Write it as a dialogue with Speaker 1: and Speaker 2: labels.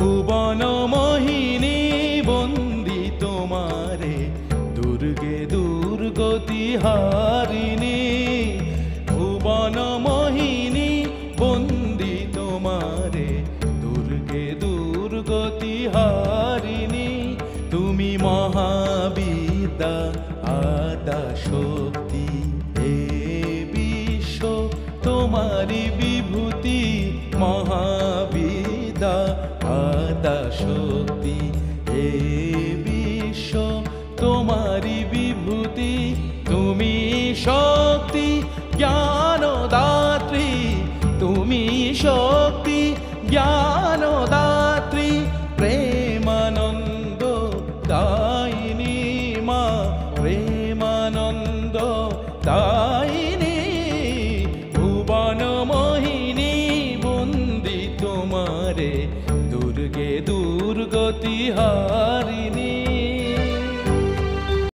Speaker 1: ভুবন মোহিনী বন্দি তোমারে, দুর্গে দুর্গতি হারিণী। ভুবন মোহিনী বন্দি তোমারে, দুর্গে দুর্গতি হারিণী। তুমি মহাবিদ্যা আদ্যা শক্তি, হে বিশ্ব তোমারি বিভূতি। মহাবিদ্যা আদ্যা শক্তি, হে বিশ্ব তোমারি বিভূতি। তুমি শক্তি জ্ঞানদাত্রী, তুমি শক্তি জ্ঞানদাত্রী। প্রেমানন্দ দায়িনী মা, প্রেমানন্দ দায়িনী। ভুবন মোহিনী বন্দি তোমারে, দুর্গে দুর্গতি হারিণী।